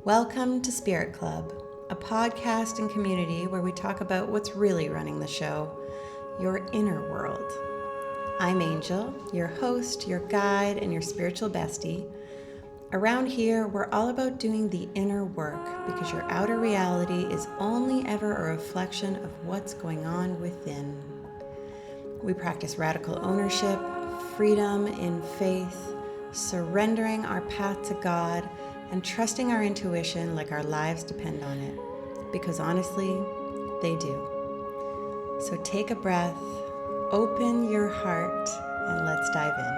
Welcome to Spirit Club, a podcast and community where we talk about what's really running the show, your inner world. I'm Angel, your host, your guide, and your spiritual bestie. Around here, we're all about doing the inner work because your outer reality is only ever a reflection of what's going on within. We practice radical ownership, freedom in faith, surrendering our path to God, and trusting our intuition like our lives depend on it. Because honestly, they do. So take a breath, open your heart, and let's dive in.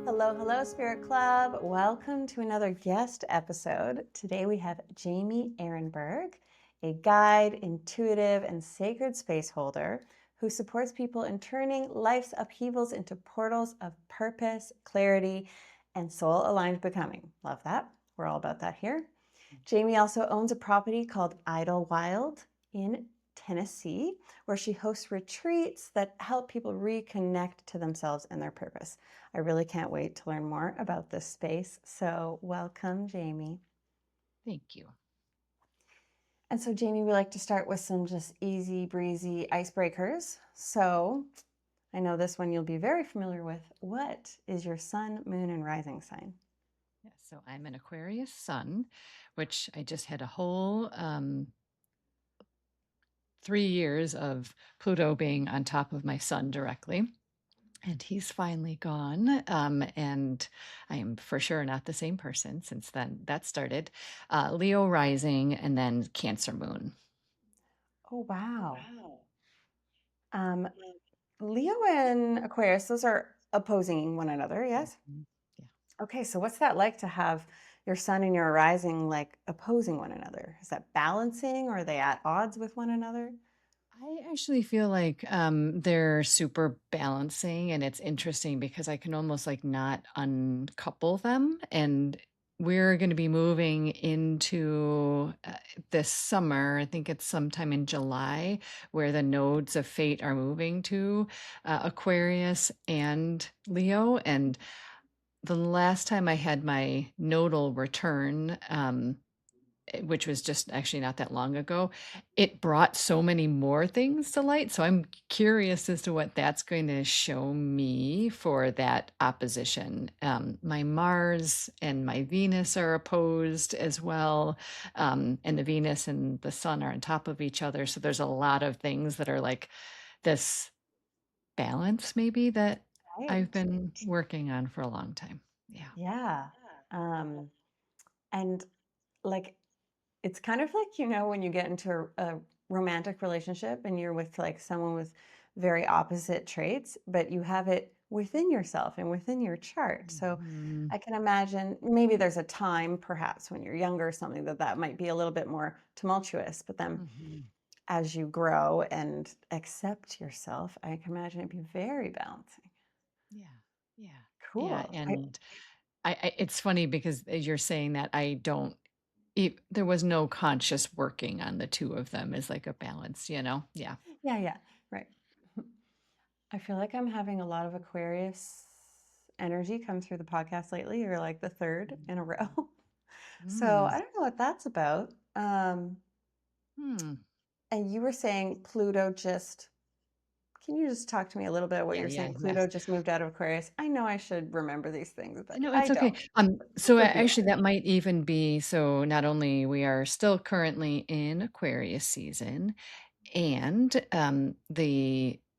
Hello, hello, Spirit Club. Welcome to another guest episode. Today we have Jaime Ehrenberg, a guide, intuitive, and sacred space holder who supports people in turning life's upheavals into portals of purpose, clarity, and soul-aligned becoming. Love that. We're all about that here. Jaime also owns a property called Idylwild in Tennessee, where she hosts retreats that help people reconnect to themselves and their purpose. I really can't wait to learn more about this space. So welcome, Jaime. Thank you. And so, Jaime, we like to start with some just easy breezy icebreakers. So I know this one you'll be very familiar with. What is your sun, moon, and rising sign? Yeah, so I'm an Aquarius sun, which I just had a whole 3 years of Pluto being on top of my sun directly. And he's finally gone. And I am for sure not the same person since then that started. Leo rising and then Cancer moon. Oh, wow. Um, Leo and Aquarius, those are opposing one another, yes? Mhm. Yeah. Okay, so what's that like to have your sun and your rising like opposing one another? Is that balancing or are they at odds with one another? I actually feel like they're super balancing, and it's interesting because I can almost like not uncouple them. And we're going to be moving into this summer. I think it's sometime in July where the nodes of fate are moving to Aquarius and Leo. And the last time I had my nodal return, which was just actually not that long ago, it brought so many more things to light. So I'm curious as to what that's going to show me for that opposition. My Mars and my Venus are opposed as well. And the Venus and the Sun are on top of each other. So there's a lot of things that are like this balance, maybe, that I've Right. been working on for a long time. Yeah. Yeah. Um, and like it's kind of like, when you get into a romantic relationship and you're with like someone with very opposite traits, but you have it within yourself and within your chart. So Mhm. I can imagine maybe there's a time perhaps when you're younger or something that might be a little bit more tumultuous, but then Mhm. as you grow and accept yourself, I can imagine it'd be very balancing. Yeah. Yeah. Yeah. Cool. And it's funny because as you're saying that, I don't, there was no conscious working on the two of them as like a balance. Yeah. Yeah, yeah, right. I feel like I'm having a lot of Aquarius energy come through the podcast lately. You're like the third in a row. So Mm. I don't know what that's about. Hmm. And you were saying Pluto can you just talk to me a little bit what Yeah. you're Yeah. saying? Pluto Yes. just moved out of Aquarius. I know I should remember these things, but No, I it's okay. don't. So Fill people actually, that might even be so. Not only we are still currently in Aquarius season, and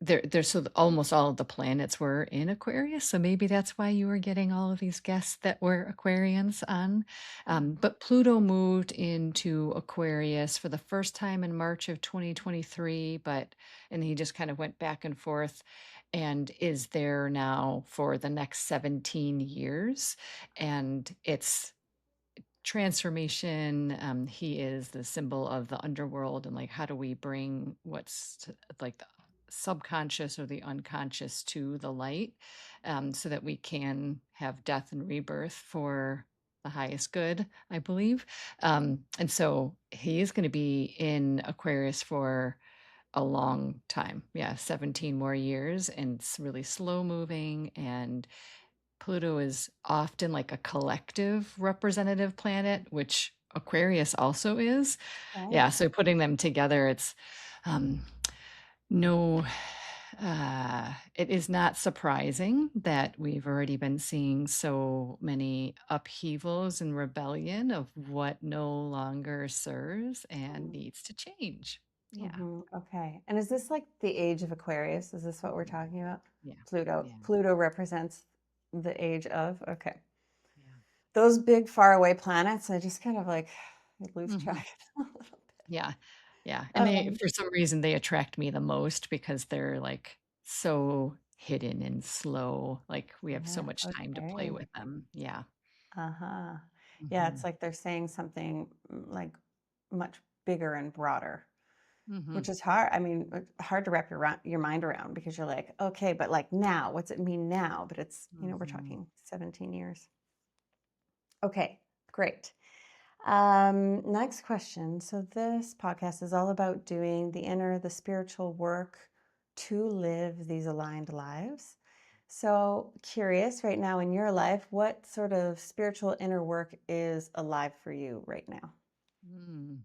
there's so almost all of the planets were in Aquarius, so maybe that's why you were getting all of these guests that were Aquarians on. But Pluto moved into Aquarius for the first time in March of 2023, and he just kind of went back and forth and is there now for the next 17 years. And it's transformation. He is the symbol of the underworld, and like, how do we bring like the subconscious or the unconscious to the light, so that we can have death and rebirth for the highest good, I believe. And so he is going to be in Aquarius for a long time. Yeah, 17 more years, and it's really slow moving. And Pluto is often like a collective representative planet, which Aquarius also is. Right. Yeah, so putting them together, it's um, no, it is not surprising that we've already been seeing so many upheavals and rebellion of what no longer serves and needs to change. Yeah. Okay. And is this like the age of Aquarius? Is this what we're talking about? Yeah. Pluto. Yeah. Pluto represents the age of. Okay. Yeah. Those big faraway planets, I just kind of like lose Hmm. track of them a little bit. Yeah. Yeah. And they, Um, for some reason, they attract me the most because they're like so hidden and slow. Like we have so yeah, much time to play okay. with them. Yeah. Uh-huh. Yeah, it's Hmm. like they're saying something like much bigger and broader, Hmm. which is hard. I mean, hard to wrap your mind around because you're like, okay, but like now, what's it mean now? But it's, we're Hmm. talking 17 years. Okay, great. Next question. So this podcast is all about doing the inner, the spiritual work to live these aligned lives. So curious right now in your life, what sort of spiritual inner work is alive for you right now? Mm.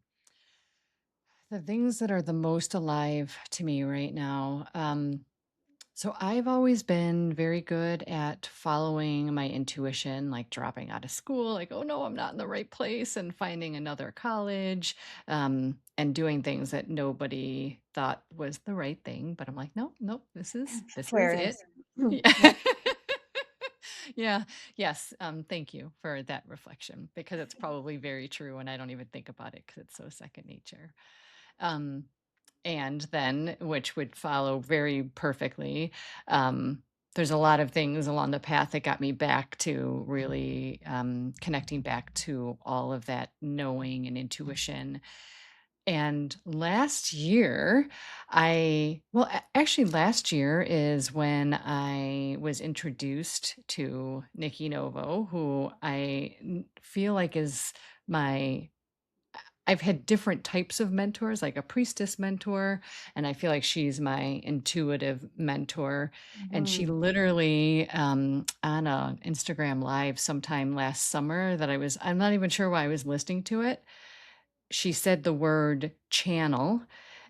The things that are the most alive to me right now. So I've always been very good at following my intuition, like dropping out of school, like, oh no, I'm not in the right place, and finding another college, and doing things that nobody thought was the right thing. But I'm like, no, nope, this is it. Aquarius. Yeah. Yep. Yeah. Yes. Thank you for that reflection because it's probably very true, and I don't even think about it because it's so second nature. Um, and then, which would follow very perfectly, um, there's a lot of things along the path that got me back to really connecting back to all of that knowing and intuition. And last year, actually, last year is when I was introduced to Nikki Novo, who feel like is my I've had different types of mentors, like a priestess mentor, and I feel like she's my intuitive mentor. And she Mhm. literally, on a Instagram live sometime last summer I'm not even sure why I was listening to it. She said the word channel,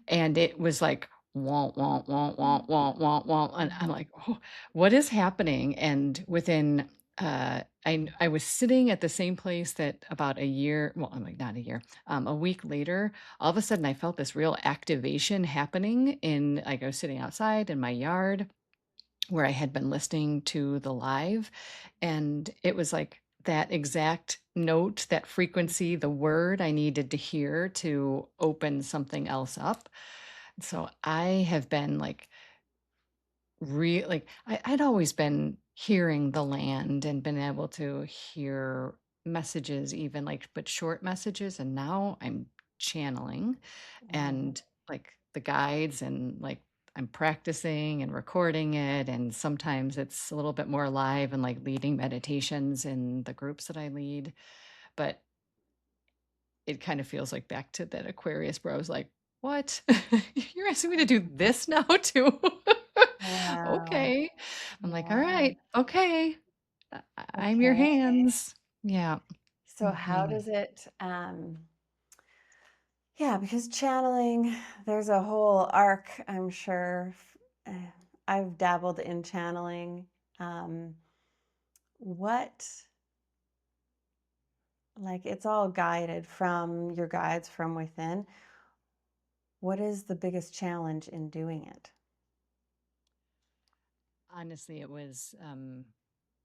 and it was like, womp, womp, womp, womp, womp, womp, womp. And I'm like, oh, what is happening? And within, I was sitting at the same place that about a year, well, I'm like, not a year, a week later, all of a sudden I felt this real activation happening like I was sitting outside in my yard where I had been listening to the live. And it was like that exact note, that frequency, the word I needed to hear to open something else up. So I have been like, I'd always been hearing the land and been able to hear messages, even like, but short messages. And now I'm channeling Wow. and like the guides and like I'm practicing and recording it. And sometimes it's a little bit more live and like leading meditations in the groups that I lead. But it kind of feels like back to that Aquarius where I was like, what? You're asking me to do this now too? Wow. Okay. I'm like, all Yeah. right, okay. I'm your Okay. hands. Yeah. So how Mhm. does it yeah, because channeling, there's a whole arc, I'm sure. I've dabbled in channeling. Um, what, like, it's all guided from your guides from within. What is the biggest challenge in doing it? Honestly, it was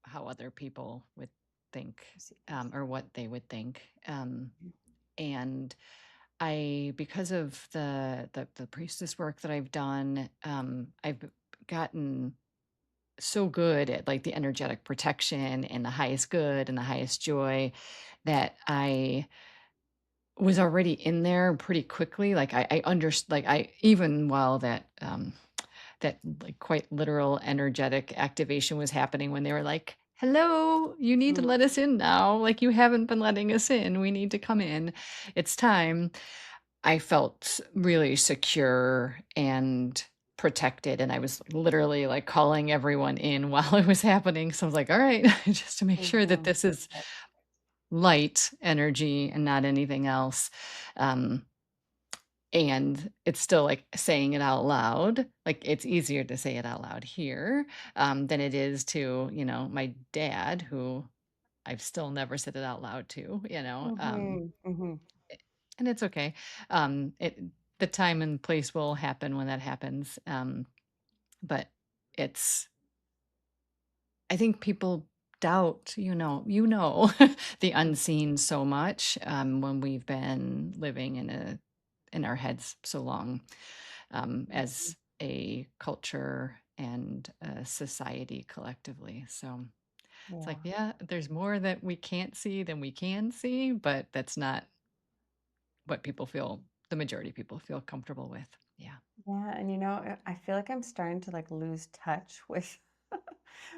how other people would think, Receivers. or what they would think. And because of the priestess work that I've done, I've gotten so good at like the energetic protection and the highest good and the highest joy that I was already in there pretty quickly. Like I understood, like I even while that like quite literal energetic activation was happening when they were like, "Hello, you need to Mm, let us in now. Like you haven't been letting us in. We need to come in. It's time." I felt really secure and protected, and I was literally like calling everyone in while it was happening. So I was like, all right, just to make sure that Mhm. this is light energy and not anything else. Um, and it's still like saying it out loud. Like it's easier to say it out loud here than it is to, my dad, who I've still never said it out loud to, Mhm. Mhm. and it's okay. It The time and place will happen when that happens. But it's I think people doubt, the unseen so much when we've been living in our heads so long as a culture and a society collectively. So it's like, Yeah. yeah, there's more that we can't see than we can see, but that's not what the majority of people feel comfortable with. Yeah. Yeah, and I feel like I'm starting to like lose touch with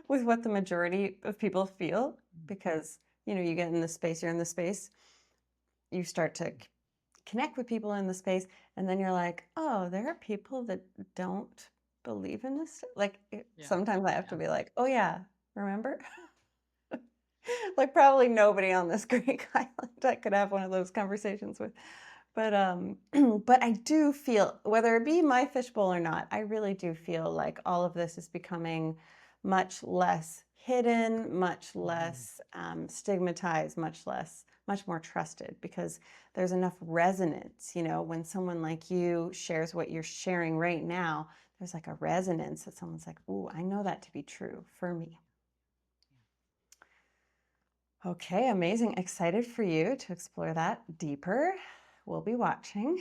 with what the majority of people feel because, you get in the space, you're in the space, you start to connect with people in the space, and then you're like, "Oh, there are people that don't believe in this." Like Yeah. sometimes I have to Yeah. be like, "Oh yeah, remember?" Like probably nobody on this Greek island I could have one of those conversations with. But but I do feel, whether it be my fishbowl or not, I really do feel like all of this is becoming much less hidden, much Mhm. less stigmatized, much more trusted because there's enough resonance. When someone like you shares what you're sharing right now, there's like a resonance that someone's like, "Ooh, I know that to be true for me." Okay, amazing. Excited for you to explore that deeper. We'll be watching.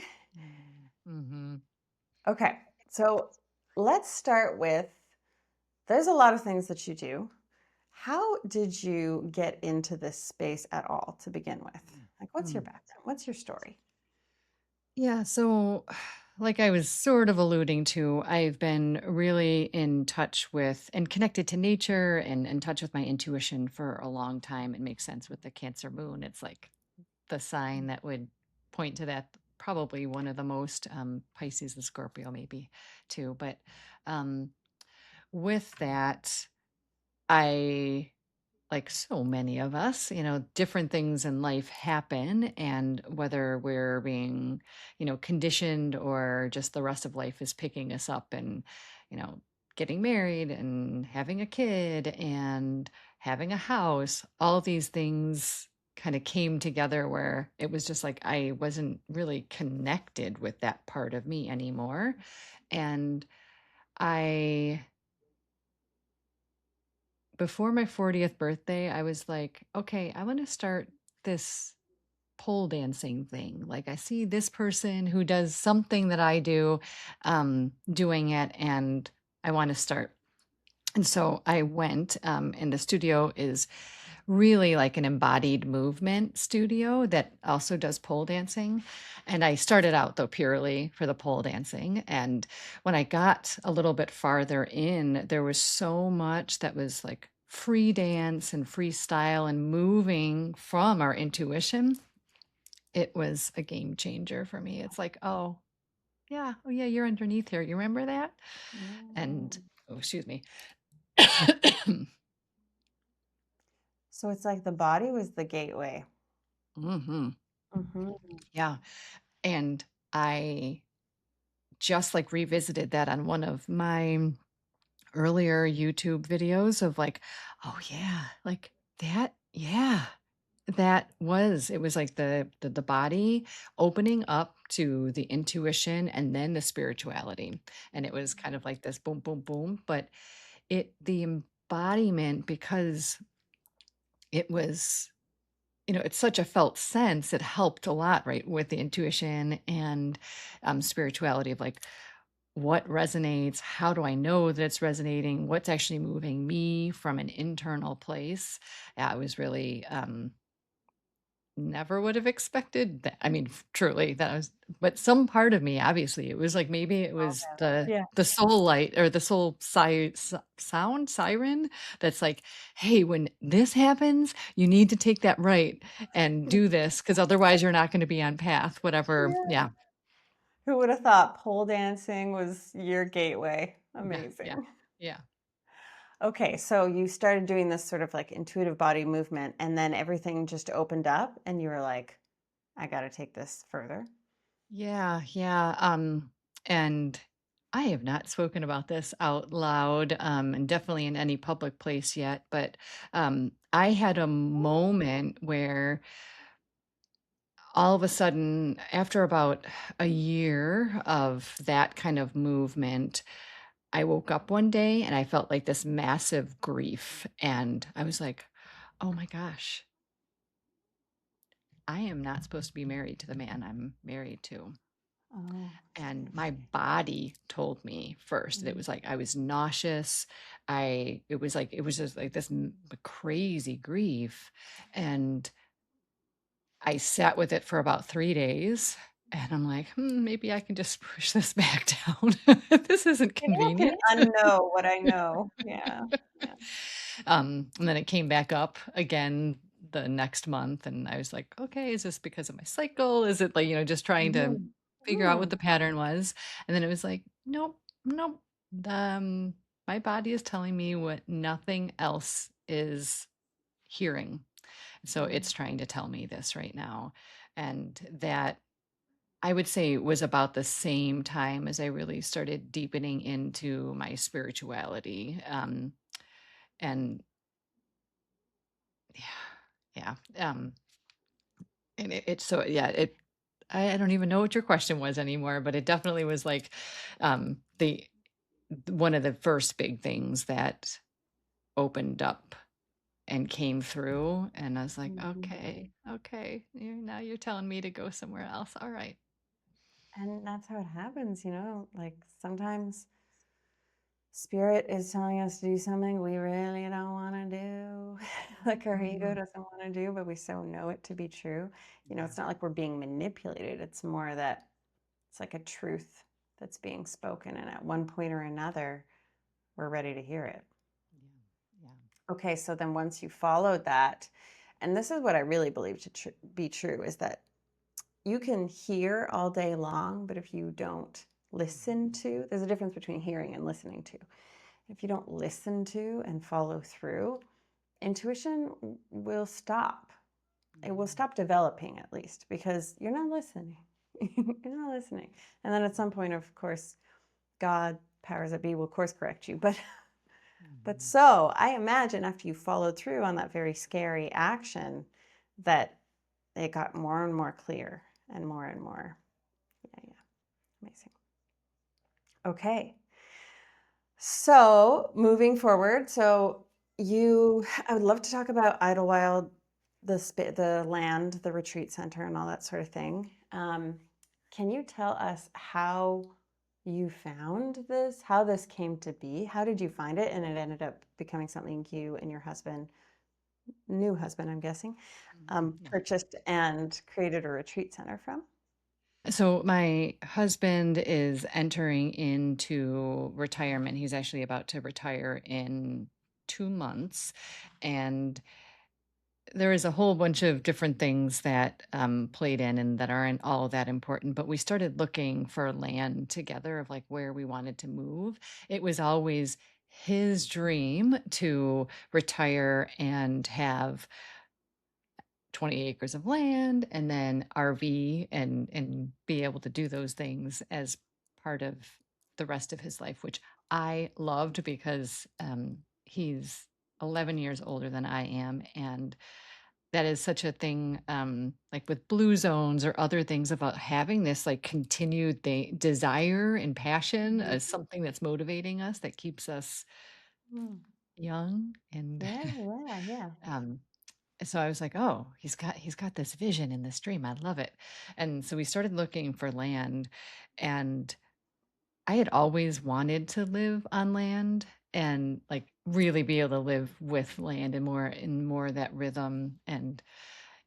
Mm-hmm. Okay, so let's start with there's a lot of things that you do. How did you get into this space at all to begin with? Like, what's your Mm. background? What's your story? Yeah, so like I was sort of alluding to, I've been really in touch with and connected to nature and in touch with my intuition for a long time. It makes sense with the Cancer moon. It's like the sign that would point to that, probably one of the most, Pisces and Scorpio, maybe too. But um, with that, I like so many of us, different things in life happen. And whether we're being, conditioned or just the rest of life is picking us up and, you know, getting married and having a kid and having a house, all of these things kind of came together where it was just like I wasn't really connected with that part of me anymore. And I before my 40th birthday, I was like, okay, I want to start this pole dancing thing. Like, I see this person who does something that I do, doing it, and I want to start. And so I went, and the studio is really like an embodied movement studio that also does pole dancing. And I started out though purely for the pole dancing. And when I got a little bit farther in, there was so much that was like free dance and freestyle and moving from our intuition. It was a game changer for me. It's like, oh yeah, you're underneath here. You remember that? And Mm. oh, excuse me. So it's like the body was the gateway. hmm Hmm. Yeah. And I just like revisited that on one of my earlier YouTube videos of like, oh yeah, like that, yeah. It was like the body opening up to the intuition and then the spirituality. And it was kind of like this boom, boom, boom. But the embodiment, because it was, it's such a felt sense, it helped a lot, right, with the intuition and spirituality of like, what resonates? How do I know that it's resonating? What's actually moving me from an internal place? Yeah, I was really never would have expected that. I mean, truly, but some part of me, obviously, it was like maybe it was Yeah. the soul light or the sound siren that's like, hey, when this happens, you need to take that right and do this because otherwise you're not going to be on path. Whatever. Yeah. Yeah. Who would have thought pole dancing was your gateway? Yeah, yeah, Amazing. yeah. Okay, so you started doing this sort of like intuitive body movement, and then everything just opened up, and you were like, I got to take this further. Yeah, yeah. And I have not spoken about this out loud, and definitely in any public place yet, but I had a moment where all of a sudden, after about a year of that kind of movement, I woke up one day and I felt like this massive grief. And I was like, oh my gosh, I am not supposed to be married to the man I'm married to. Oh, And my okay. body told me first. It Mm. was like I was nauseous. It was just like this crazy grief. And I sat with it for about 3 days. And I'm like, maybe I can just push this back down. This isn't Maybe I can convenient. unknow what I know. Yeah. Yeah. And then it came back up again the next month, and I was like, okay, is this because of my cycle? Is it like, just trying to Mhm. figure out what Mm. the pattern was? And then it was like, nope, nope. My body is telling me what nothing else is hearing. So Mm. it's trying to tell me this right now. And that I would say was about the same time as I really started deepening into my spirituality. And yeah, yeah. And it's so, yeah, I don't even know what your question was anymore, but it definitely was like the one of the first big things that opened up and came through. And I was like, Mhm. okay, okay, now you're telling me to go somewhere else. All right. And that's how it happens, like sometimes spirit is telling us to do something we really don't want to do, like our ego Mhm. doesn't want to do, but we so know it to be true. Yeah. It's not like we're being manipulated. It's more that it's like a truth that's being spoken, and at one point or another, we're ready to hear it. Yeah. Okay, so then once you followed that, and this is what I really believe to be true, is that you can hear all day long, but if you don't listen to, there's a difference between hearing and listening to. If you don't listen to and follow through, intuition will stop. It will Yeah. stop developing at least because you're not listening. You're not listening. And then at some point, of course, God, powers that be, will course correct you. But Mhm. so I imagine after you followed through on that very scary action, that it got more and more clear and more and more. Yeah, yeah. Amazing. Okay. So moving forward, I would love to talk about Idylwild, the land, the retreat center, and all that sort of thing. Can you tell us how you found this, how this came to be? How did you find it? And it ended up becoming something you and your husband, new husband, I'm guessing, Yeah. purchased and created a retreat center from? So my husband is entering into retirement. He's actually about to retire in 2 months. And there is a whole bunch of different things that played in and that aren't all that important. But we started looking for land together of like where we wanted to move. It was always his dream to retire and have 20 acres of land and then RV and be able to do those things as part of the rest of his life, which I loved because he's 11 years older than I am. And that is such a thing, like with blue zones or other things about having this like continued desire and passion Mhm. as something that's motivating us that keeps us Mm. young and Yeah, yeah, yeah. um, so I was like, "Oh, he's got this vision and this dream. I love it." And so we started looking for land, and I had always wanted to live on land and like really be able to live with land and more of that rhythm. And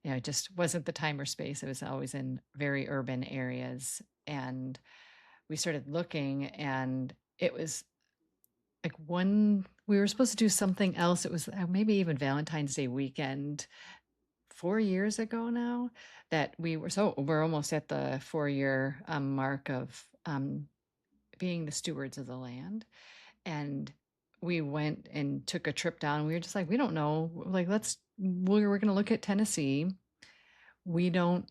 it just wasn't the time or space. It was always in very urban areas. And we started looking, and it was like one we were supposed to do something else. It was maybe even Valentine's Day weekend 4 years ago now that we're almost at the 4 year mark of being the stewards of the land. And we went and took a trip down. We were just like, we don't know. Like, we're going to look at Tennessee. We don't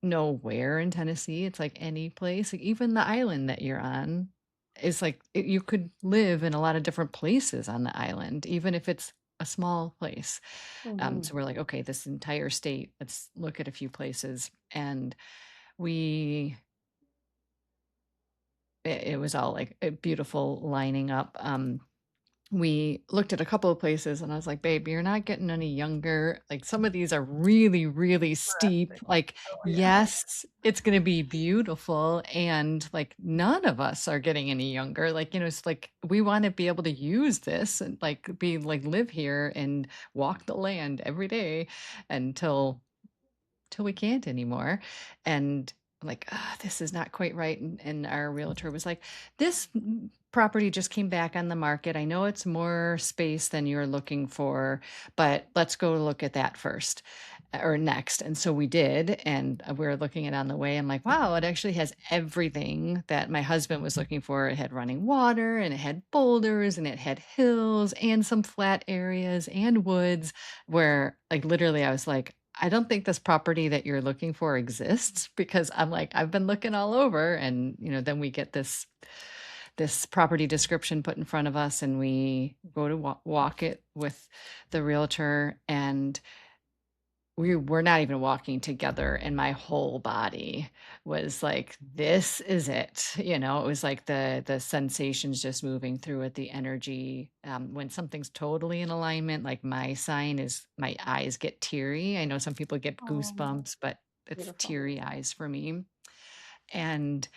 know where in Tennessee. It's like any place, like even the island that you're on is like you could live in a lot of different places on the island, even if it's a small place. Hmm. So we're like, okay, this entire state, let's look at a few places. And we, it was all like a beautiful lining up. We looked at a couple of places and I was like, babe, you're not getting any younger. Like some of these are really, really steep. Like, Oh yeah. yes, it's going to be beautiful. And like none of us are getting any younger. Like, it's like we want to be able to use this and like live here and walk the land every day until till we can't anymore. And like, this is not quite right. And our realtor was like, this property just came back on the market. I know it's more space than you're looking for, but let's go look at that first or next. And so we did. And we were looking at it on the way. I'm like, wow, it actually has everything that my husband was looking for. It had running water and it had boulders and it had hills and some flat areas and woods where like literally I was like, I don't think this property that you're looking for exists because I'm like, I've been looking all over. And, then we get this property description put in front of us and we go to walk it with the realtor and we were not even walking together and my whole body was like, this is it. It was like the sensations just moving through it, the energy. When something's totally in alignment, like my sign is my eyes get teary. I know some people get Oh, goosebumps, but it's beautiful. teary eyes for me. And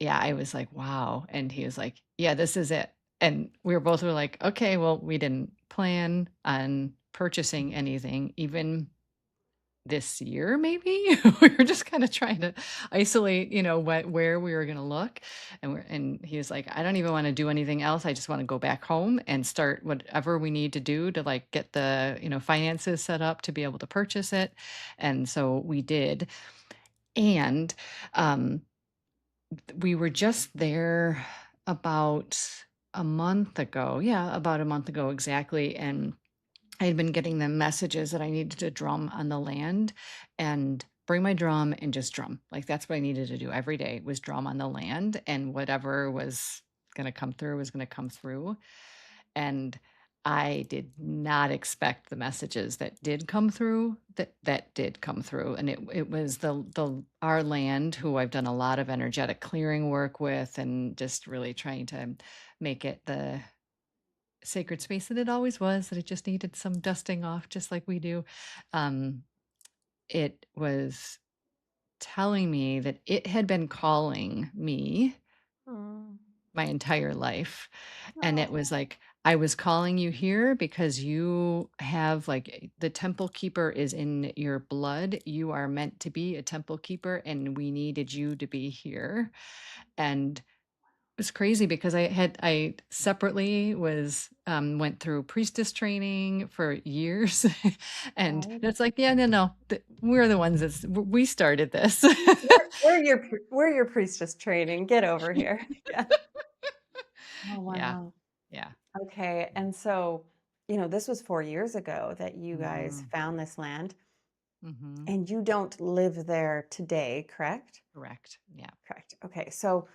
yeah, I was like, wow. And he was like, yeah, this is it. And we were like, okay, well, we didn't plan on purchasing anything, even this year maybe. We were just kind of trying to isolate where we were going to look, and he was like, I don't even want to do anything else. I just want to go back home and start whatever we need to do to like get the finances set up to be able to purchase it. And so we did. And um we were just there about a month ago. Yeah, about a month ago exactly. And I had been getting the messages that I needed to drum on the land and bring my drum and just drum. Like that's what I needed to do every day was drum on the land, and whatever was going to come through was going to come through. And I did not expect the messages that did come through that did come through. And it was the our land who I've done a lot of energetic clearing work with and just really trying to make it the sacred space that it always was, that it just needed some dusting off, just like we do. Um, it was telling me that it had been calling me Mm. my entire life. And it was Oh, like, I was calling you here because you have like the temple keeper is in your blood. You are meant to be a temple keeper, and we needed you to be here. And was crazy because I separately was went through priestess training for years, and right. it's like, yeah, no, we're the ones we started this. We're your priestess training. Get over here. Yeah. Oh, Yeah, wow. yeah. Okay. And so, this was 4 years ago that you guys Hmm. found this land, Hmm. and you don't live there today, correct? Correct. Yeah. Correct. Okay. So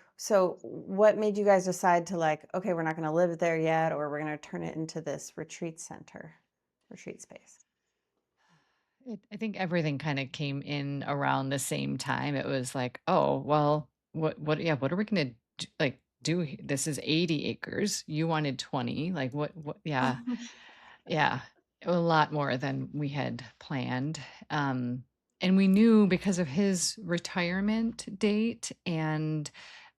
what made you guys decide to like, okay, we're not going to live there yet, or we're going to turn it into this retreat center, retreat space? I think everything kind of came in around the same time. It was like, oh, well, yeah, what are we going to do? This is 80 acres. You wanted 20. Like, yeah, yeah, a lot more than we had planned. Um, and we knew because of his retirement date and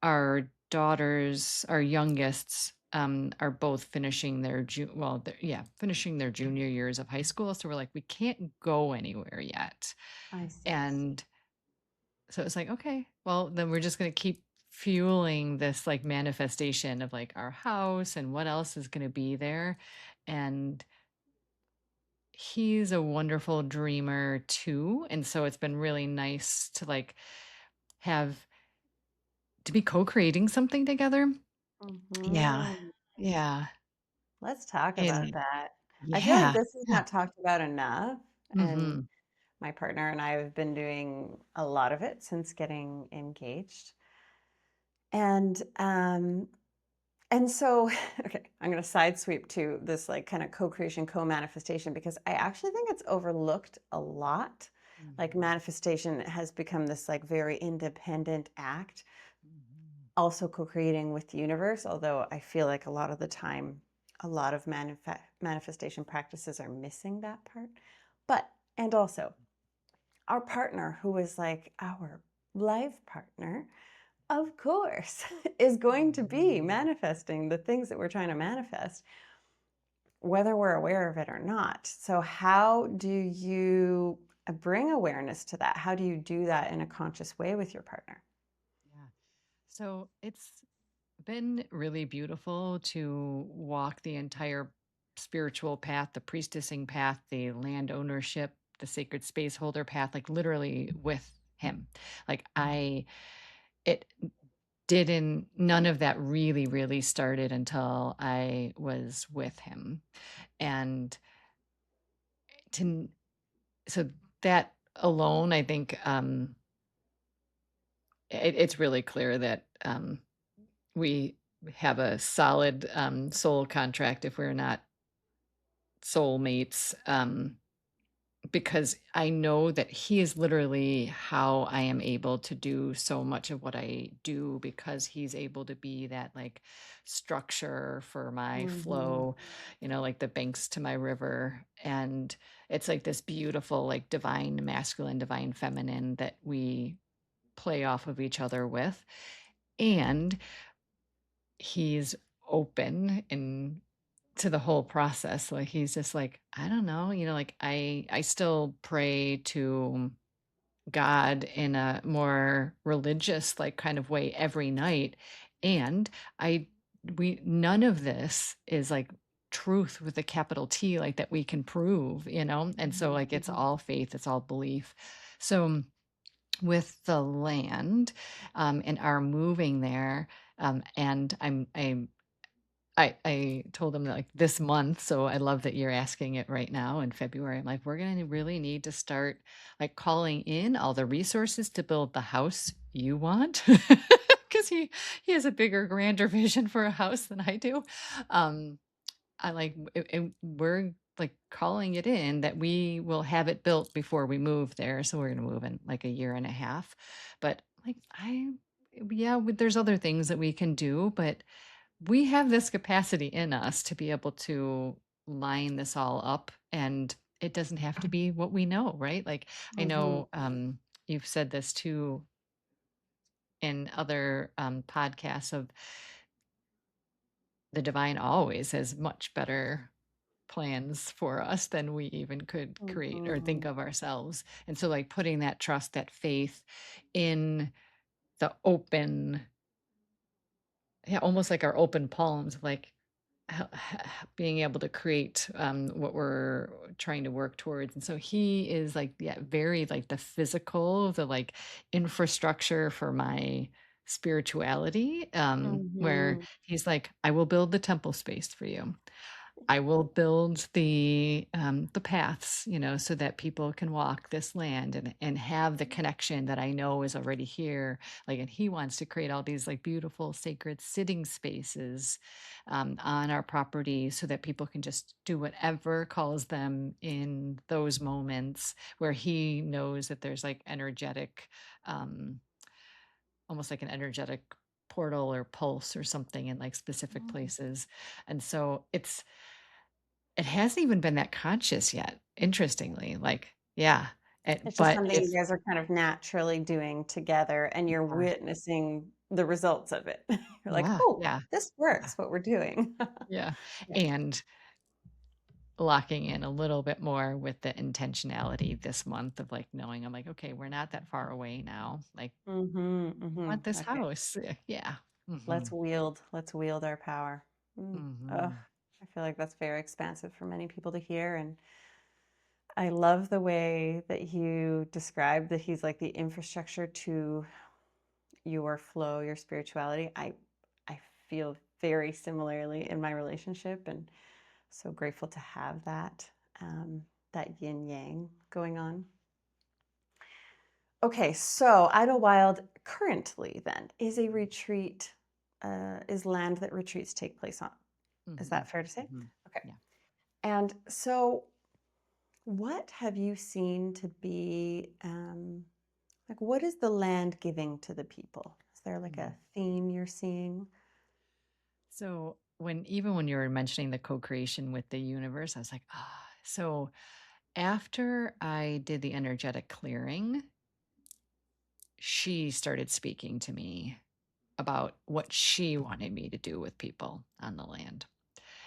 our daughters, our youngest, are both finishing finishing their junior years of high school. So we're like, we can't go anywhere yet. I see. And so it's like, okay, well, then we're just going to keep fueling this like manifestation of like our house and what else is going to be there. And he's a wonderful dreamer too. And so it's been really nice to like have to be co-creating something together. Yeah. Hmm. Yeah. Let's talk about And that. I feel like yeah. this is Yeah. not talked about enough, and Hmm. my partner and I have been doing a lot of it since getting engaged. And so okay, I'm going to side sweep to this like kind of co-creation, co-manifestation because I actually think it's overlooked a lot. Like Hmm. manifestation has become this like very independent act, Hmm. also co-creating with the universe, although I feel like a lot of the time a lot of manifestation practices are missing that part. But and also our partner who is like our life partner, of course, is going to be Hmm. manifesting the things that we're trying to manifest, whether we're aware of it or not. So, how do you bring awareness to that? How do you do that in a conscious way with your partner? Yeah. So it's been really beautiful to walk the entire spiritual path, the priestessing path, the land ownership, the sacred space holder path, like literally with him. Like it didn't, none of that really started until I was with him. And to, so that alone, I think, it's really clear that, we have a solid soul contract if we're not soulmates, because I know that he is literally how I am able to do so much of what I do because he's able to be that like structure for my Mm-hmm. flow, like the banks to my river. And it's like this beautiful, like divine masculine, divine feminine that we play off of each other with. And he's open and to the whole process. Like he's just like, I don't know, like I still pray to God in a more religious like kind of way every night. And I we none of this is like truth with a capital T like that we can prove, and so like it's Mm-hmm. all faith, it's all belief. So with the land, and our moving there, and I told him that like this month, so I love that you're asking it right now in February. I'm like, we're gonna really need to start like calling in all the resources to build the house you want. Because he has a bigger, grander vision for a house than I do. Um, I like we're like calling it in that we will have it built before we move there. So we're gonna move in like a year and a half. But like yeah, there's other things that we can do, but we have this capacity in us to be able to line this all up, and it doesn't have to be what we know, right? Like I Mm-hmm. know, you've said this too in other podcasts of the divine always has much better plans for us than we even could create or think Mm-hmm. of ourselves. And so like putting that trust, that faith in the open, yeah, almost like our open palms, like being able to create what we're trying to work towards. And so he is like, yeah, very like the physical, the like infrastructure for my spirituality, where Mm-hmm. he's like, I will build the temple space for you. I will build the paths, so that people can walk this land and have the connection that I know is already here. Like, and he wants to create all these like beautiful sacred sitting spaces on our property so that people can just do whatever calls them in those moments where he knows that there's like energetic, um, almost like an energetic portal or pulse or something in like specific places. And so it hasn't even been that conscious yet, interestingly, like, yeah, It's just but something you it's guys are kind of naturally doing together and you're yeah, witnessing the results of it. You're like, yeah, oh, yeah, this yeah, works, what we're doing. yeah, Yeah. and locking in a little bit more with the intentionality this month of, like, knowing I'm like, "Okay, we're not that far away now, like, Mm-hmm, I want this mm-hmm. Okay. house." Yeah. Mhm, Let's wield our power. Mm. Ugh, mhm. I feel like that's very expansive for many people to hear. And I love the way that you described that he's like the infrastructure to your flow, your spirituality. I feel very similarly in my relationship, and so grateful to have that that yin yang going on. Okay, so Idylwild currently then is a retreat, is land that retreats take place on. Is Hmm. that fair to say? Hmm. Okay. Yeah. And so, what have you seen to be like, what is the land giving to the people? Is there like Mm. a theme you're seeing? So even when you were mentioning the co-creation with the universe, I was like, ah. So after I did the energetic clearing, she started speaking to me about what she wanted me to do with people on the land.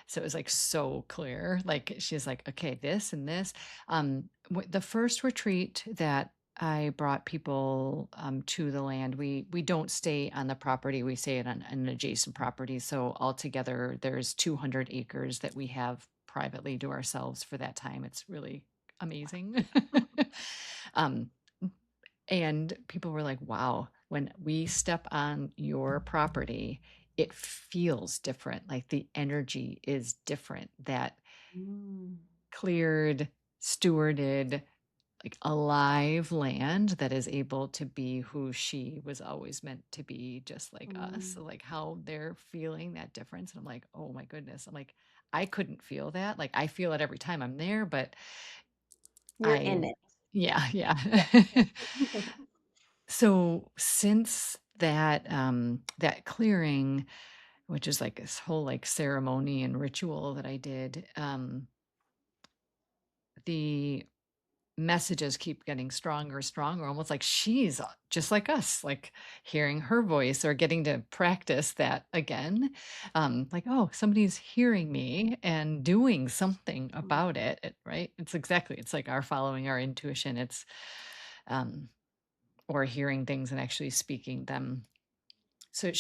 So it was like so clear. Like she's like, okay, this and this. The first retreat that I brought people to the land, we don't stay on the property. We stay on an adjacent property. So altogether, there's 200 acres that we have privately to ourselves for that time. It's really amazing. um, and people were like, wow, when we step on your property, it feels different. Like the energy is different. That Mm, cleared, stewarded, like alive land that is able to be who she was always meant to be, just like us. mm. So, like how they're feeling that difference. And I'm like, oh my goodness. I'm like, I couldn't feel that. Like I feel it every time I'm there, but You're I, in it. yeah, yeah. Yeah. So since that clearing, which is like this whole like ceremony and ritual that I did, the messages keep getting stronger, stronger, almost like she's just like us, like hearing her voice or getting to practice that again. Like, oh, somebody's hearing me and doing something about it, right? It's like our following our intuition. It's um or hearing things and actually speaking them. So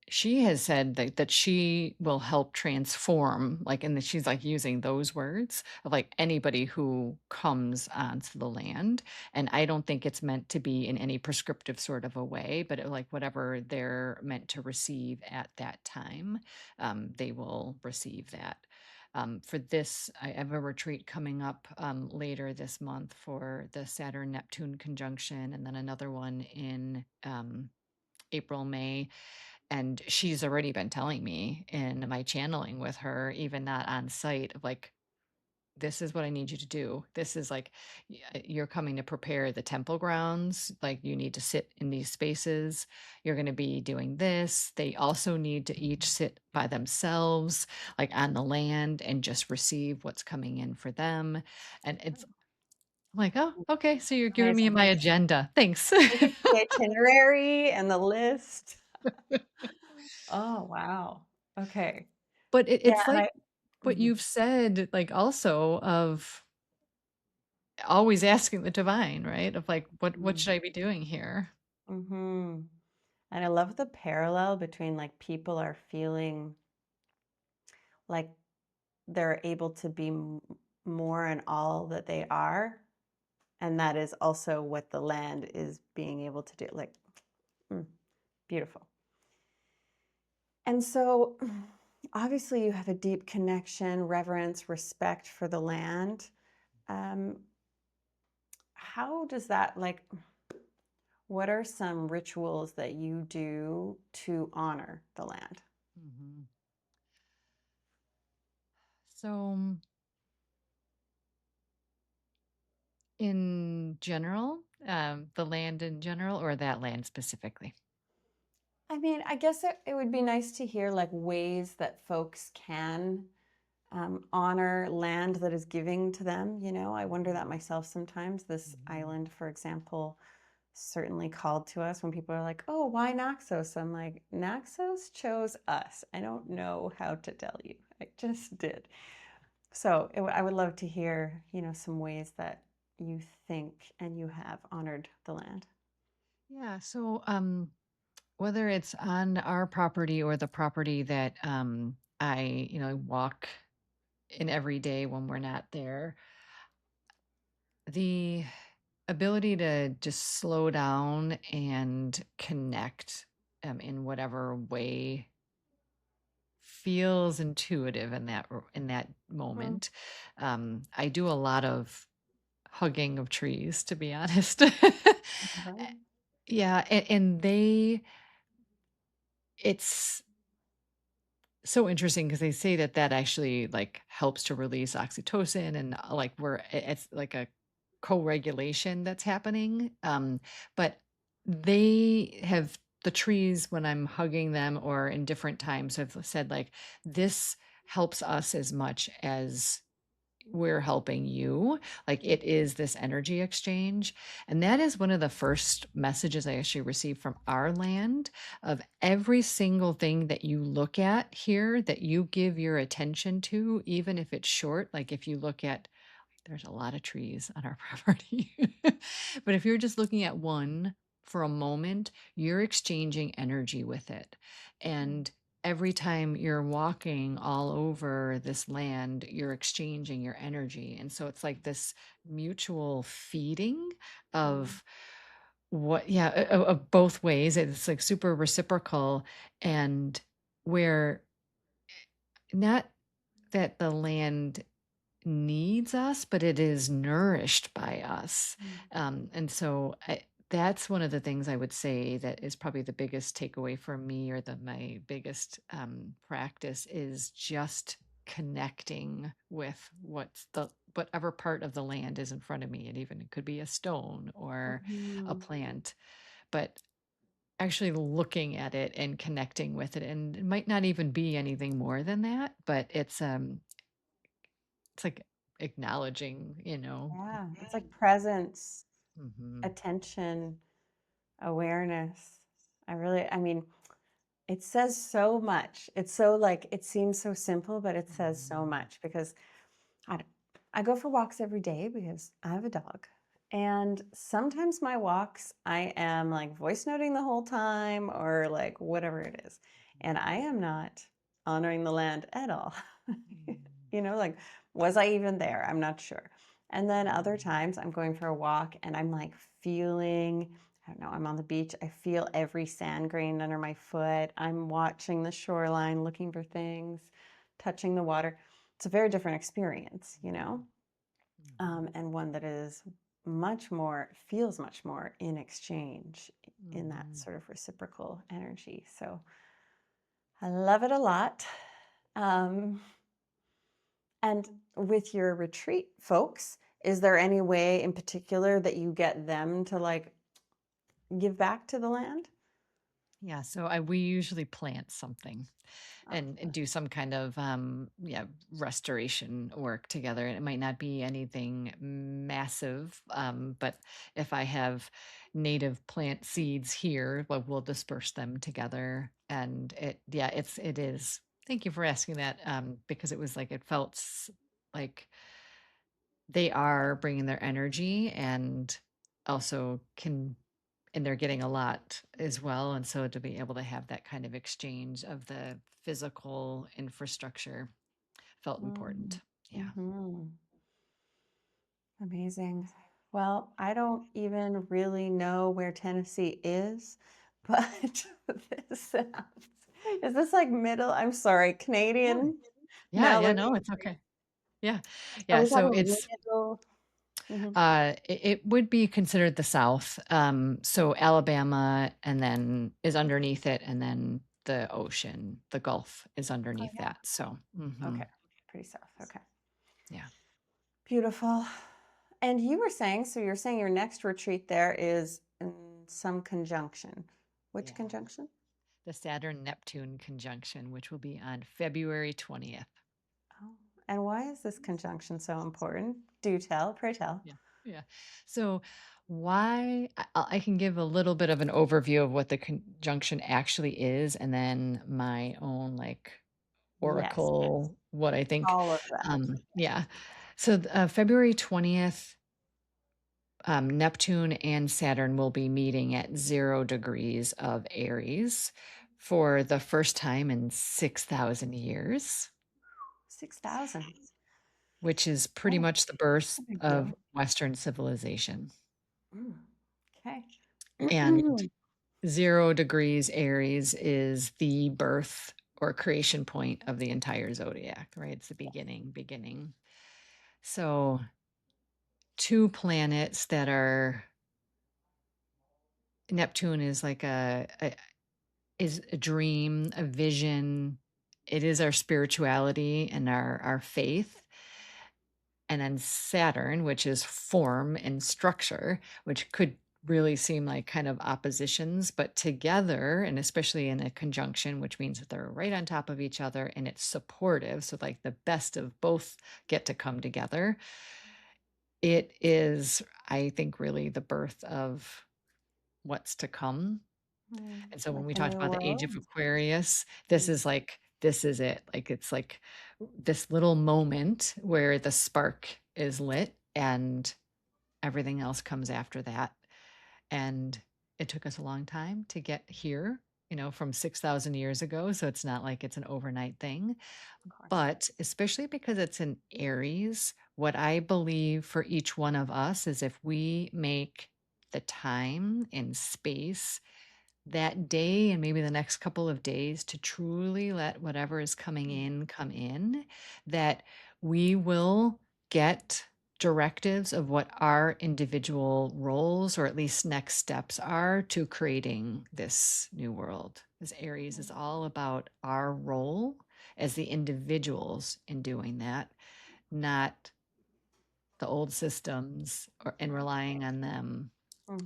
she has said that she will help transform, like, and that she's like using those words of like anybody who comes onto the land. And I don't think it's meant to be in any prescriptive sort of a way, but like whatever they're meant to receive at that time, they will receive that. For this, I have a retreat coming up later this month for the Saturn Neptune conjunction, and then another one in April, May. And she's already been telling me in my channeling with her, even not on site, of like, this is what I need you to do. This is like, you're coming to prepare the temple grounds. Like, you need to sit in these spaces. You're going to be doing this. They also need to each sit by themselves, like on the land, and just receive what's coming in for them. And it's like, oh, okay. So you're giving Nice. me I my can agenda. Thanks. see the itinerary and the list. Oh, wow. Okay. But Yeah, it's and like I what mhm, you've said, like also of always asking the divine, right? Of like, what mhm, should I be doing here? mhm. And I love the parallel between like people are feeling like they're able to be more in all that they are, and that is also what the land is being able to do. Like, mm, beautiful. And so, obviously, you have a deep connection, reverence, respect for the land. Um, how does that, like, what are some rituals that you do to honor the land? Mhm. So, in general, the land in general, or that land specifically? I mean, I guess it would be nice to hear like ways that folks can honor land that is giving to them. You know, I wonder that myself sometimes. This Mhm. island, for example, certainly called to us when people are like, oh, why Naxos? I'm like, Naxos chose us. I don't know how to tell you. I just did. So I would love to hear, you know, some ways that you think and you have honored the land. Yeah. So, whether it's on our property or the property that I walk in every day when we're not there, The ability to just slow down and connect in whatever way feels intuitive in that Mm. moment. I do a lot of hugging of trees, to be honest. Right. Yeah, and it's so interesting because they say that actually like helps to release oxytocin and like it's like a co-regulation that's happening. But they have the trees when I'm hugging them or in different times have said like this helps us as much as we're helping you. Like it is this energy exchange. And that is one of the first messages I actually received from our land of every single thing that you look at here that you give your attention to, even if it's short. Like if you look at, there's a lot of trees on our property. But if you're just looking at one for a moment, you're exchanging energy with it. And every time you're walking all over this land, you're exchanging your energy. And so it's like this mutual feeding Mm. of what, yeah, of both ways. It's like super reciprocal and where not that the land needs us, but it is nourished by us. Mm. And so that's one of the things I would say that is probably the biggest takeaway for me, or my biggest practice is just connecting with whatever part of the land is in front of me. And even it could be a stone or a Mhm. plant, but actually looking at it and connecting with it. And it might not even be anything more than that, but it's like acknowledging, Yeah, it's like presence, Mhm. attention, awareness. I mean, it says so much. It's so like, it seems so simple, but it says so Mhm. much because I, d- I go for walks every day because I have a dog. And sometimes my walks, I am like voice noting the whole time or like whatever it is. And I am not honoring the land at all. Mhm. Like, was I even there? I'm not sure. And then other Mhm. times I'm going for a walk and I'm like feeling, I don't know, I'm on the beach. I feel every sand grain under my foot. I'm watching the shoreline, looking for things, touching the water. It's a very different experience, Mhm. and one that is much more, feels much more in exchange in that Mhm. sort of reciprocal energy. So I love it a lot. Um, and with your retreat folks, is there any way in particular that you get them to like give back to the land? Yeah, so we usually plant something Oh, and do some kind of yeah, restoration work together. And it might not be anything massive, but if I have native plant seeds here, well, we'll disperse them together. And it is. Thank you for asking that, because it was like it felt like they are bringing their energy and also can, and they're getting a lot as well. And so to be able to have that kind of exchange of the physical infrastructure felt important. Yeah. mm-hmm. Amazing. Well, I don't even really know where Tennessee is, but this sounds, is this like middle? I'm sorry, Yeah. Canadian Yeah. Yeah. Melody. No, it's okay. Yeah. Are Yeah. we So talking it's, middle? Mhm. it would be considered the South. So Alabama and then is underneath it. And then the ocean, the Gulf is Oh, underneath yeah. that. So, Okay. Pretty south. Okay. yeah. Beautiful. And you were saying, so you're saying your next retreat there is in some conjunction. Which Yeah. conjunction? The Saturn Neptune conjunction, which will be on February 20th. Oh, and why is this conjunction so important? Do tell, pray tell. Yeah. Yeah. So, why I can give a little bit of an overview of what the conjunction actually is, and then my own like Yes, oracle, what I think. all of that. Yeah. So, February 20th, Neptune and Saturn will be meeting at 0 degrees of Aries for the first time in 6,000 years. 6,000. which is pretty Oh, much the birth a big of deal. Western civilization. Okay. And 0 degrees Aries is the birth or creation point of the entire zodiac, right? It's the beginning. So, two planets that are Neptune is like is a dream, a vision. It is our spirituality and our faith. And then Saturn, which is form and structure, which could really seem like kind of oppositions, but together, and especially in a conjunction, which means that they're right on top of each other and it's supportive. So, like the best of both get to come together. It is, I think, really the birth of what's to come. And so when Like we a talked new about the age of world. Aquarius, this is like, this is it. Like, it's like this little moment where the spark is lit and everything else comes after that. And it took us a long time to get here, from 6,000 years ago. So it's not like it's an overnight thing. Of course. But especially because it's in Aries, what I believe for each one of us is if we make the time and space that day and maybe the next couple of days to truly let whatever is coming in come in, that we will get directives of what our individual roles or at least next steps are to creating this new world. Because Aries is all about our role as the individuals in doing that, not the old systems and relying on them.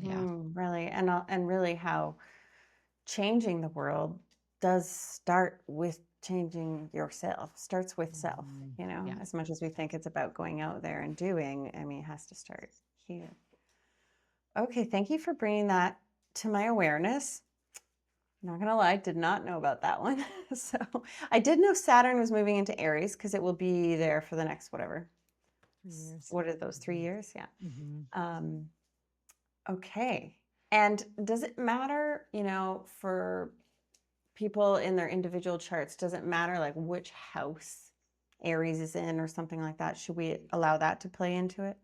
Yeah. Really, and really how changing the world does start with changing yourself. Starts with self, Yeah. as much as we think it's about going out there and doing, I mean, it has to start here. Okay, thank you for bringing that to my awareness. Not gonna lie, did not know about that one. So I did know Saturn was moving into Aries because it will be there for the next whatever. 3 years. What are those, 3 years? Yeah. Hmm. Um, okay. And does it matter, for people in their individual charts, does it matter like which house Aries is in or something like that? Should we allow that to play into it?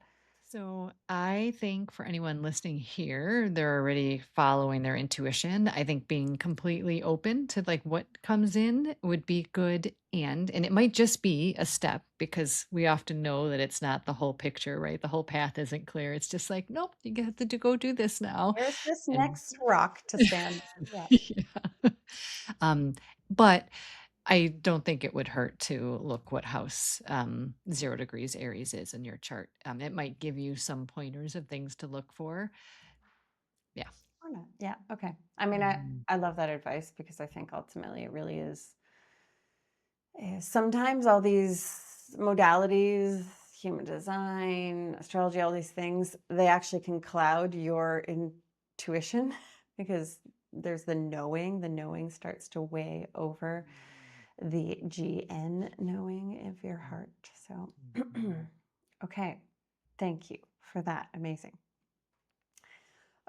So I think for anyone listening here, they're already following their intuition. I think being completely open to like what comes in would be good. And it might just be a step because we often know that it's not the whole picture, right? The whole path isn't clear. It's just like, nope, you have to go do this now. Here's this And next rock to stand on. Yeah. yeah. Um, but I don't think it would hurt to look what house 0 degrees Aries is in your chart. It might give you some pointers of things to look for. Yeah. Or not. Yeah. Okay. I mean, Mhm. I love that advice because I think ultimately it really is. Sometimes all these modalities, human design, astrology, all these things, they actually can cloud your intuition because there's the knowing. The knowing starts to weigh over the GN knowing of your heart. So, Mhm. okay. Thank you for that. Amazing.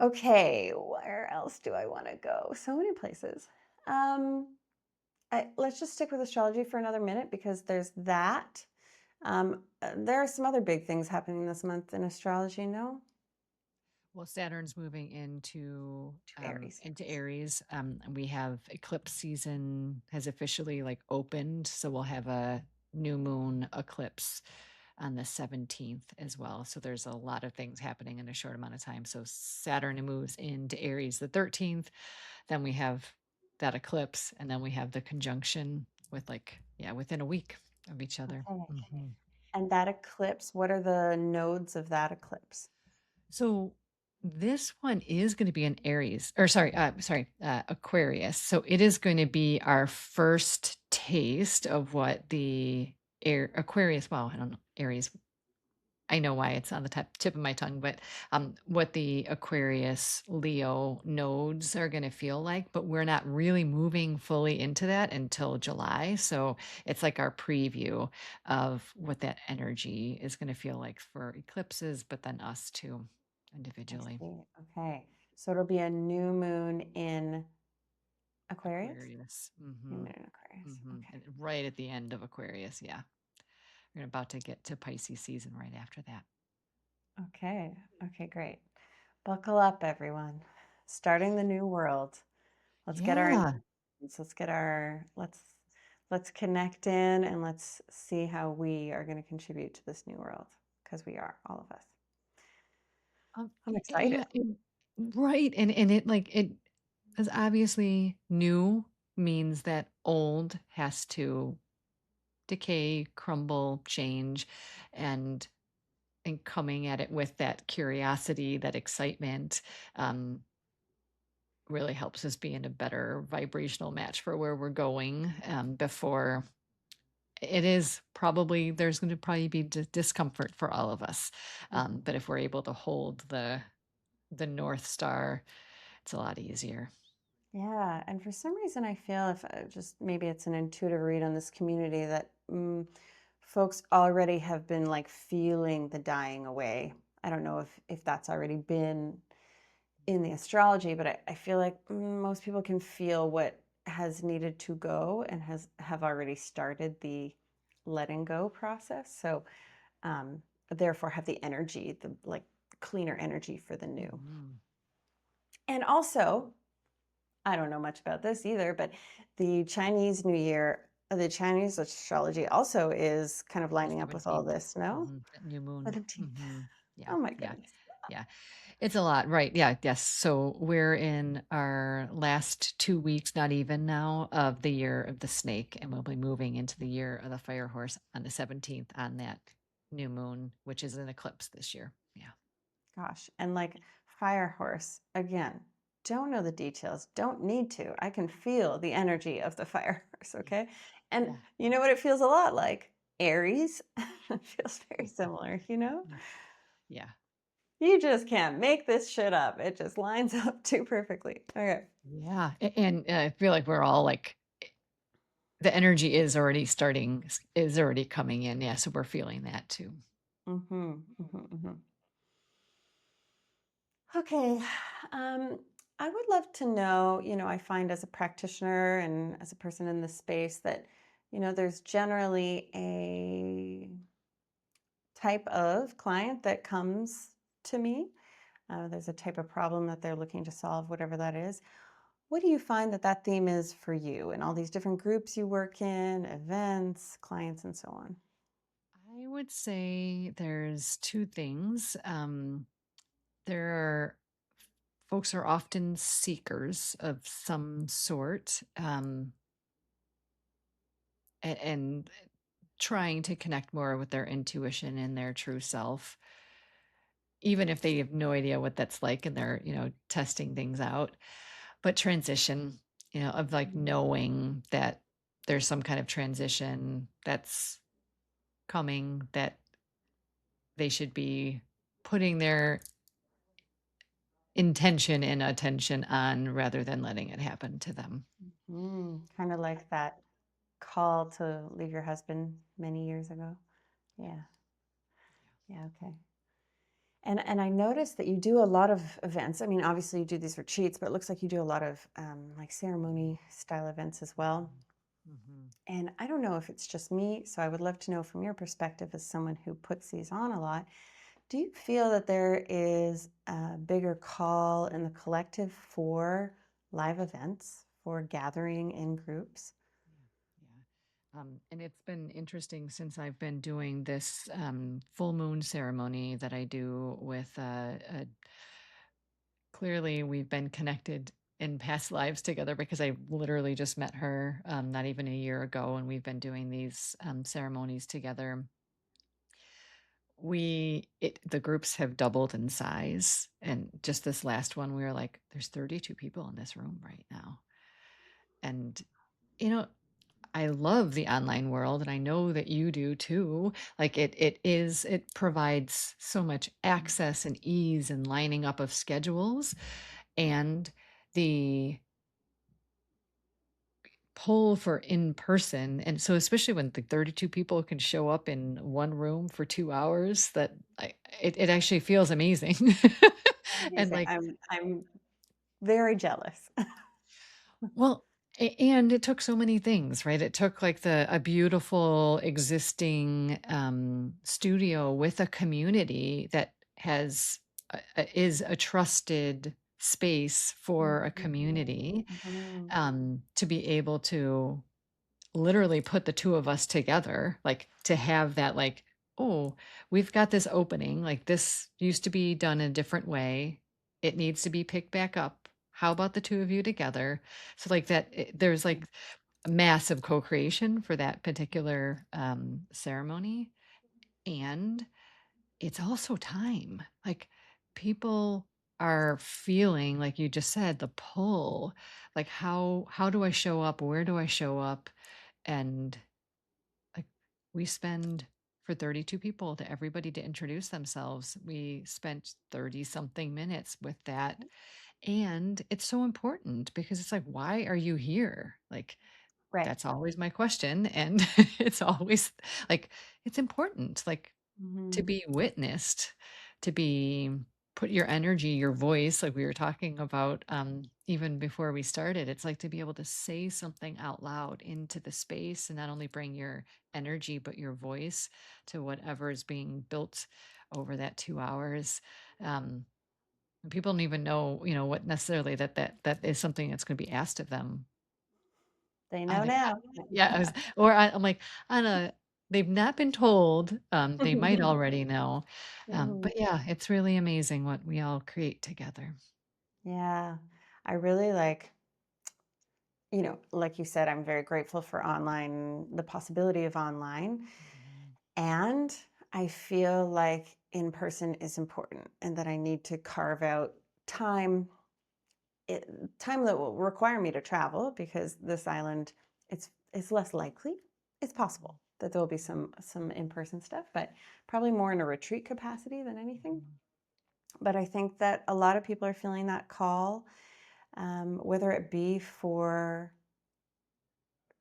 Okay, where else do I want to go? So many places. Um, let's just stick with astrology for another minute because there's that. There are some other big things happening this month in astrology, no? Well, Saturn's moving To Aries. into Aries. And we have eclipse season has officially like opened, so we'll have a new moon eclipse on the 17th as well. So there's a lot of things happening in a short amount of time. So Saturn moves into Aries the 13th. Then we have that eclipse, and then we have the conjunction with like, yeah, within a week of each other. Okay. Mhm. And that eclipse, what are the nodes of that eclipse? So this one is going to be an Aries, or Aquarius. So it is going to be our first taste of what the air Aquarius. Wow, I don't know Aries. I know why it's on the tip of my tongue, but what the Aquarius Leo nodes are going to feel like. But we're not really moving fully into that until July. So it's like our preview of what that energy is going to feel like for eclipses, but then us too, I individually. see. Okay. So it'll be a new moon in Aquarius? Aquarius. New Hmm. moon in Aquarius. Hmm. Okay. And right at the end of Aquarius. Yeah. we're about to get to Pisces season right after that. Okay. Okay, great. Buckle up, everyone. Starting the new world. Let's get our Yeah. intentions. Let's connect in and let's see how we are going to contribute to this new world because we are, all of us. I'm excited. Yeah, right. And it because obviously new means that old has to decay, crumble, change, and coming at it with that curiosity, that excitement, um, really helps us be in a better vibrational match for where we're going, before it is probably there's going to probably be discomfort for all of us, but if we're able to hold the North Star, it's a lot easier. Yeah, and for some reason, I feel if just maybe it's an intuitive read on this community that folks already have been like feeling the dying away. I don't know if that's already been in the astrology, but I feel like most people can feel what has needed to go and have already started the letting go process. So therefore have the energy, the like cleaner energy for the new. Mhm. And also, I don't know much about this either, but the Chinese New Year, the Chinese astrology also is kind of The lining up with all 17th. this, no? That new moon. 17th. Yeah, Oh my yeah, goodness. yeah. It's a lot, right? Yeah, yes. So we're in our last 2 weeks, not even now, of the year of the snake, and we'll be moving into the year of the fire horse on the 17th on that new moon, which is an eclipse this year. Yeah. Gosh. And like fire horse, again, don't know the details, don't need to. I can feel the energy of the fire horse, Yeah. okay? And Yeah. you know what it feels a lot like? Aries. It feels very similar, you know? Yeah. Yeah. You just can't make this shit up. It just lines up too perfectly. Okay. Yeah. And I feel like we're all like the energy is already starting, is already coming in. Yeah. So we're feeling that too. Mm-hmm, mm-hmm, mm-hmm. Okay. Um, I would love to know, I find as a practitioner and as a person in this space that, there's generally a type of client that comes to me. There's a type of problem that they're looking to solve, whatever that is. What do you find that theme is for you and all these different groups you work in, events, clients, and so on? I would say there's two things. There are folks are often seekers of some sort, and trying to connect more with their intuition and their true self, even if they have no idea what that's like and they're, testing things out. But transition, of like knowing that there's some kind of transition that's coming, that they should be putting their intention and attention on rather than letting it happen to them. Kind of like that call to leave your husband many years ago. Yeah. Yeah. Okay. And I noticed that you do a lot of events. I mean, obviously you do these retreats, but it looks like you do a lot of like ceremony style events as well. Mm-hmm. And I don't know if it's just me, so I would love to know from your perspective as someone who puts these on a lot. Do you feel that there is a bigger call in the collective for live events, for gathering in groups? Yeah. And it's been interesting since I've been doing this full moon ceremony that I do with, clearly we've been connected in past lives together because I literally just met her not even a year ago, and we've been doing these ceremonies together. The groups have doubled in size, and just this last one we were like, there's 32 people in this room right now. And you know I love the online world, and I know that you do too. Like it provides so much access and ease and lining up of schedules, and the pull for in person. And so especially when the 32 people can show up in one room for 2 hours, it actually feels amazing. And Amazing. like, I'm very jealous. well, And it took so many things, right? It took like a beautiful existing studio with a community that has is a trusted space for a community, Mhm. to be able to literally put the two of us together, like to have that, like, oh, we've got this opening, like this used to be done a different way. It needs to be picked back up. How about the two of you together? So like that, there's like a massive co-creation for that particular ceremony. And it's also time. Like people are feeling, like you just said, the pull. Like how do I show up? Where do I show up? And like we spend for 32 people to everybody to introduce themselves. We spent 30 something minutes with that. And it's so important because it's like, why are you here? Like, Right. that's always my question. And it's always like, it's important. Like, to Mhm. be witnessed, to be put your energy, your voice, like we were talking about even before we started, it's like to be able to say something out loud into the space and not only bring your energy, but your voice to whatever is being built over that 2 hours. Um, and people don't even know, what necessarily that is something that's going to be asked of them They know on a, now. yeah, I'm like, on a, they've not been told, they might already know. Mhm. But yeah, it's really amazing what we all create together. Yeah. I really like, like you said, I'm very grateful for online, the possibility of online. Mhm. And I feel like in person is important and that I need to carve out time, it, time that will require me to travel because this island, it's less likely. It's possible that there will be some in-person stuff, but probably more in a retreat capacity than anything. Mhm. But I think that a lot of people are feeling that call, whether it be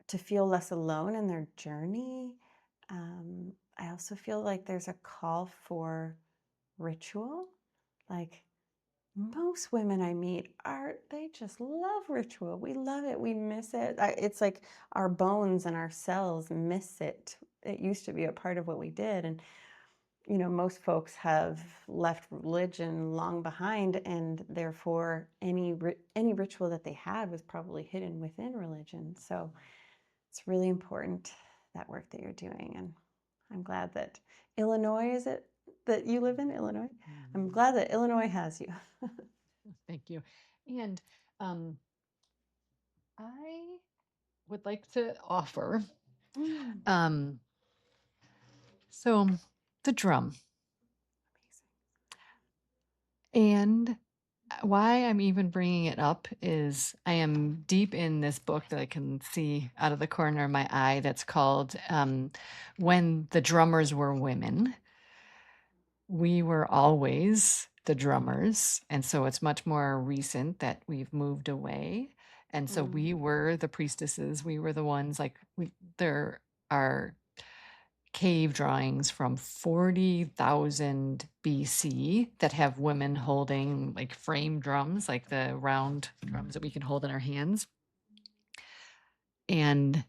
to feel less alone in their journey. I also feel like there's a call for ritual. Like most women I meet they just love ritual. We love it. We miss it. It's like our bones and our cells miss it. It used to be a part of what we did. And, most folks have left religion long behind, and therefore any ritual that they had was probably hidden within religion. So it's really important, that work that you're doing. And I'm glad that Illinois, is it that you live in Illinois? I'm Mhm. glad that Illinois has you. Thank you. And um, I would like to offer, Mm, um, so the drum. And why I'm even bringing it up is I am deep in this book that I can see out of the corner of my eye that's called When the Drummers Were Women. We were always the drummers. And so it's much more recent that we've moved away. And so mm, we were the priestesses. We were the ones like there are cave drawings from 40,000 BC that have women holding like frame drums, like the round drums that we can hold in our hands. And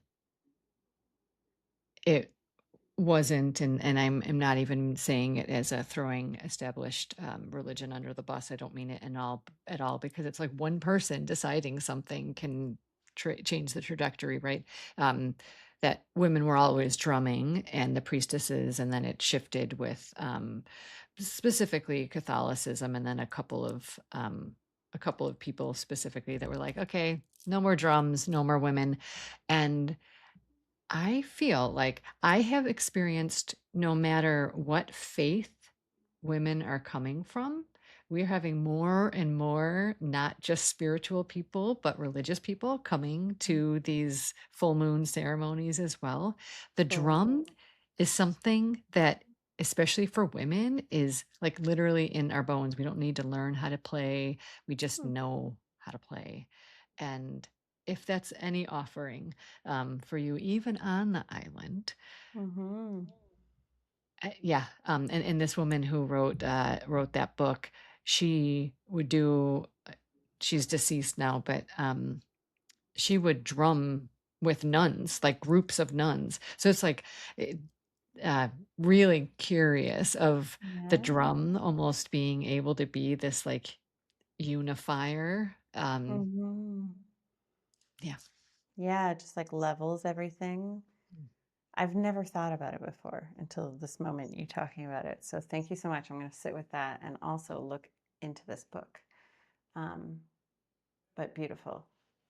it wasn't, and I'm not even saying it as a throwing established religion under the bus. I don't mean it at all, because it's like one person deciding something can change the trajectory, right? Um, that women were always drumming and the priestesses, and then it shifted with specifically Catholicism, and then a couple of people specifically that were like, okay, no more drums, no more women, and I feel like I have experienced no matter what faith women are coming from, we're having more and more, not just spiritual people, but religious people coming to these full moon ceremonies as well. The cool. drum is something that, especially for women, is like literally in our bones. We don't need to learn how to play, we just know how to play. And if that's any offering for you, even on the island. Mm-hmm. Yeah, and this woman who wrote that book, she would do. She's deceased now, but she would drum with nuns, like groups of nuns. So it's like it, really curious of the Yeah. drum almost being able to be this like unifier. Hmm. Yeah. Yeah, it just like levels everything. I've never thought about it before until this moment you talking about it. So thank you so much. I'm going to sit with that and also look into this book. Um, but beautiful.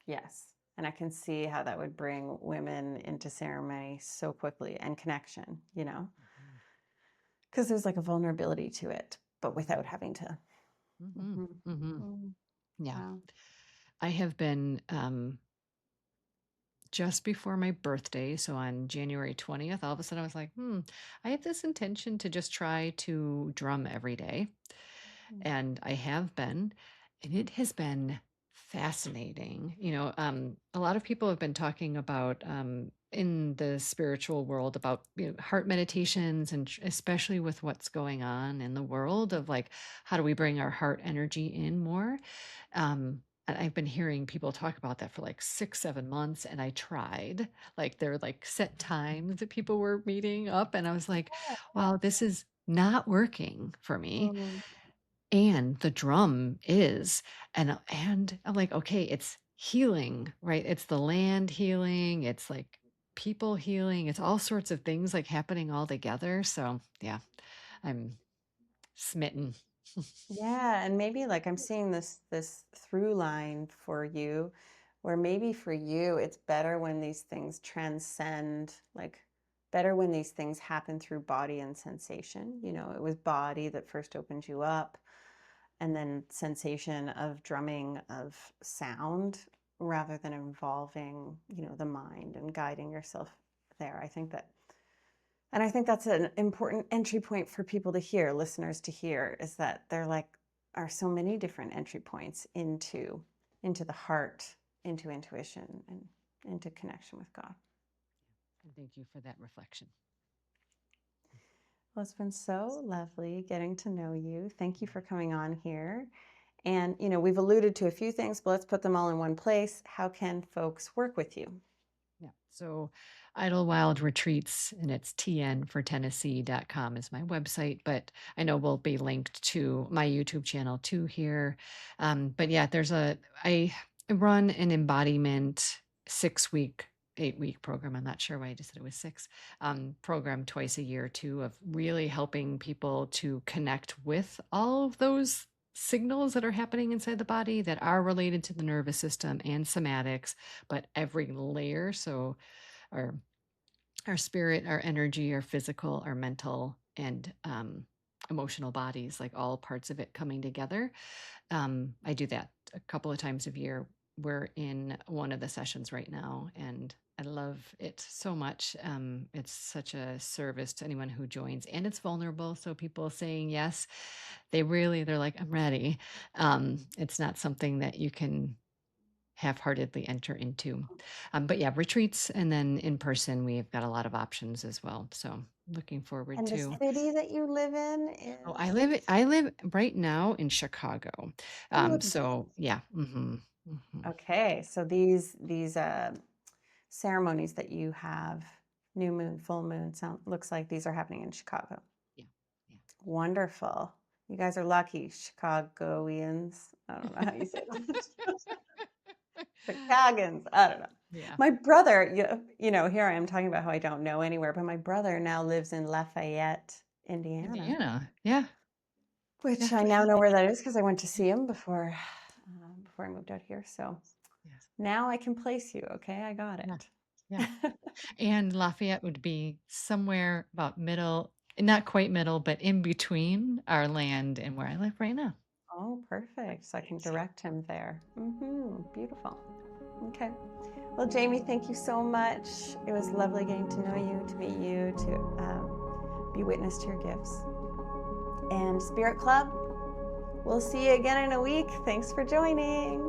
Yes. And I can see how that would bring women into ceremony so quickly and connection, because there's like a vulnerability to it, but without having to. Mm-hmm. Mhm. Mm-hmm. Mm. Yeah. Wow. I have been just before my birthday, so on January 20th, all of a sudden I was like, I have this intention to just try to drum every day. Mm. And I have been, and it has been fascinating. A lot of people have been talking about in the spiritual world about heart meditations, and especially with what's going on in the world of like, how do we bring our heart energy in more? And I've been hearing people talk about that for like 6, 7 months, and I tried. Like there were like set times that people were meeting up, and I was like, wow, this is not working for me. Mm. And the drum is, and I'm like, okay, it's healing, right? It's the land healing, it's like people healing, it's all sorts of things like happening all together. So yeah, I'm smitten. Yeah, and maybe like I'm seeing this through line for you, where maybe for you it's better when these things transcend, like better when these things happen through body and sensation. It was body that first opened you up, and then sensation of drumming of sound rather than involving, the mind and guiding yourself there. I think that's an important entry point for people to hear, listeners to hear, is that there are so many different entry points into the heart, into intuition, and into connection with God. And thank you for that reflection. Well, it's been so lovely getting to know you. Thank you for coming on here. And, we've alluded to a few things, but let's put them all in one place. How can folks work with you? Yeah. So Idylwild Retreats, and it's TN for Tennessee.com is my website, but I know we'll be linked to my YouTube channel too here. But yeah, I run an embodiment 6 week, 8 week program. I'm not sure why I just said it was six, program twice a year too, of really helping people to connect with all of those signals that are happening inside the body that are related to the nervous system and somatics, but every layer. So our our spirit, our energy, our physical, our mental, and emotional bodies, like all parts of it coming together. I do that a couple of times a year. We're in one of the sessions right now, and I love it so much. It's such a service to anyone who joins, and it's vulnerable. So people saying yes, they're like, I'm ready. It's not something that you can half-heartedly enter into. But yeah, retreats and then in person, we've got a lot of options as well. So looking forward And the to. city that you live in Oh, is? I live right now in Chicago. So Beautiful. yeah. Hmm. Okay, so these ceremonies that you have, new moon, full moon, looks like these are happening in Chicago. Yeah. Yeah. Wonderful. You guys are lucky, Chicagoians. I don't know how you say that. Chicagans. I don't know. Yeah. My brother, here I am talking about how I don't know anywhere, but my brother now lives in Lafayette, Indiana, Indiana. Yeah. Yeah. which I now know where that is because I went to see him before I moved out here. So Yes. now I can place you. Okay, I got Yeah. it. Yeah. And Lafayette would be somewhere about middle, not quite middle, but in between our land and where I live right now. Oh, perfect. So I can direct him there. Beautiful. Okay. Well, Jamie, thank you so much. It was lovely getting to know you, to meet you, to be witness to your gifts. And Spirit Club, we'll see you again in a week. Thanks for joining.